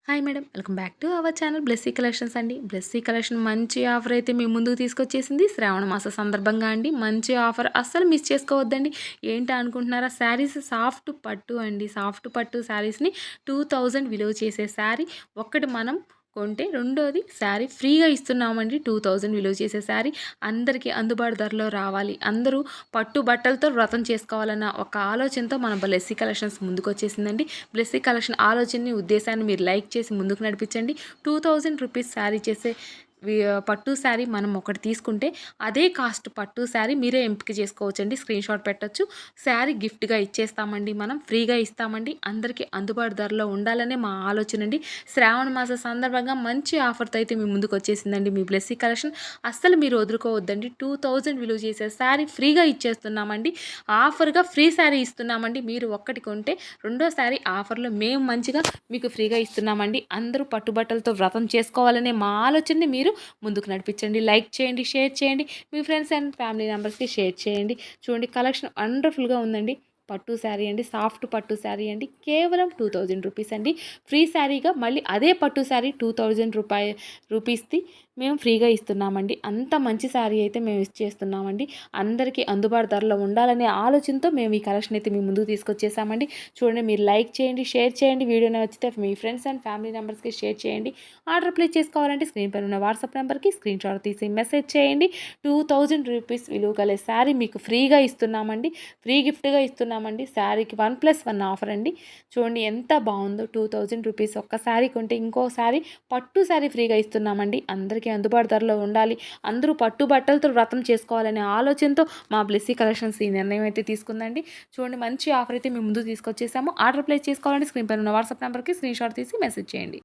Hi madam, welcome back to our channel Blessy collections అండి. Blessy collection మంచి offer అయితే మీ ముందుకు తీసుకొచ్చేసింది. శ్రావణ మాస సందర్భంగా అండి మంచి ఆఫర్ అస్సలు మిస్ చేసుకోవద్దండి. ఏంటా అనుకుంటున్నారా? శారీస్ సాఫ్ట్ పట్టు అండి. సాఫ్ట్ పట్టు శారీస్ని 2000 విలువ చేసే శారీ ఒక్కటి మనం కొంటే రెండోది శారీ ఫ్రీగా ఇస్తున్నామండి. 2000 విలువ చేసే శారీ అందరికీ అందుబాటు ధరలో రావాలి, అందరూ పట్టు బట్టలతో వ్రతం చేసుకోవాలన్న ఒక ఆలోచనతో మన బ్లెస్సీ కలెక్షన్స్ ముందుకు వచ్చేసిందండి. బ్లెస్సీ కలెక్షన్ ఆలోచనని, ఉద్దేశాన్ని మీరు లైక్ చేసి ముందుకు నడిపించండి. 2000 రూపీస్ శారీ చేసే పట్టు శారీ మనం ఒకటి తీసుకుంటే అదే కాస్ట్ పట్టు శారీ మీరే ఎంపిక చేసుకోవచ్చండి. స్క్రీన్ షాట్ పెట్టచ్చు. శారీ గిఫ్ట్గా ఇచ్చేస్తామండి, మనం ఫ్రీగా ఇస్తామండి. అందరికీ అందుబాటు ధరలో ఉండాలనే మా ఆలోచన అండి. శ్రావణ మాస సందర్భంగా మంచి ఆఫర్తో అయితే మీ ముందుకు వచ్చేసిందండి మీ బ్లెస్సీ కలెక్షన్. అస్సలు మీరు వదులుకోవద్దండి. 2000 విలువ చేసే శారీ ఫ్రీగా ఇచ్చేస్తున్నామండి. ఆఫర్గా ఫ్రీ శారీ ఇస్తున్నామండి. మీరు ఒక్కటి కొంటే రెండో శారీ ఆఫర్లో మేము మంచిగా మీకు ఫ్రీగా ఇస్తున్నామండి. అందరూ పట్టుబట్టలతో వ్రతం చేసుకోవాలనే మా ఆలోచనని మీరు ముందుకు నడిపించండి. లైక్ చేయండి, షేర్ చేయండి, మీ ఫ్రెండ్స్ అండ్ ఫ్యామిలీ మెంబర్స్కి షేర్ చేయండి. చూడండి, కలెక్షన్ వండర్ఫుల్గా ఉందండి. పట్టు శారీ అండి, సాఫ్ట్ పట్టు శారీ అండి, కేవలం 2000 రూపీస్ అండి. ఫ్రీ శారీగా మళ్ళీ అదే పట్టు శారీ 2000 రూపీస్ది మేము ఫ్రీగా ఇస్తున్నామండి. అంత మంచి శారీ అయితే మేము ఇచ్చేస్తున్నామండి. అందరికీ అందుబాటు ధరలో ఉండాలనే ఆలోచనతో మేము ఈ కలెక్షన్ అయితే మీ ముందుకు తీసుకొచ్చేసామండి. చూడండి, మీరు లైక్ చేయండి, షేర్ చేయండి. వీడియో నచ్చితే మీ ఫ్రెండ్స్ అండ్ ఫ్యామిలీ మెంబర్స్కి షేర్ చేయండి. ఆర్డర్ ప్లేస్ చేసుకోవాలంటే స్క్రీన్ పైన ఉన్న వాట్సాప్ నెంబర్కి స్క్రీన్ షాట్ తీసి మెసేజ్ చేయండి. 2000 రూపీస్ విలువ గల శారీ మీకు ఫ్రీగా ఇస్తున్నామండి. ఫ్రీ గిఫ్ట్గా ఇస్తున్నామండి. శారీకి 1+1 ఆఫర్ అండి. చూడండి ఎంత బాగుందో. 2000 రూపీస్ ఒక్క శారీ కొంటే ఇంకో శారీ పట్టు శారీ ఫ్రీగా ఇస్తున్నామండి. అందరికీ అందుబాటు ధరలో ఉండాలి, అందరూ పట్టు బట్టలతో వ్రతం చేసుకోవాలనే ఆలోచనతో మా బ్లెస్సీ కలెక్షన్స్ ఈ నిర్ణయం అయితే తీసుకుందండి. చూడండి, మంచి ఆఫర్ అయితే మేము ముందు తీసుకొచ్చేసాము. ఆర్డర్ ప్లేస్ చేసుకోవాలంటే స్క్రీన్ పైన ఉన్న వాట్సాప్ నెంబర్కి స్క్రీన్ షాట్ తీసి మెసేజ్ చేయండి.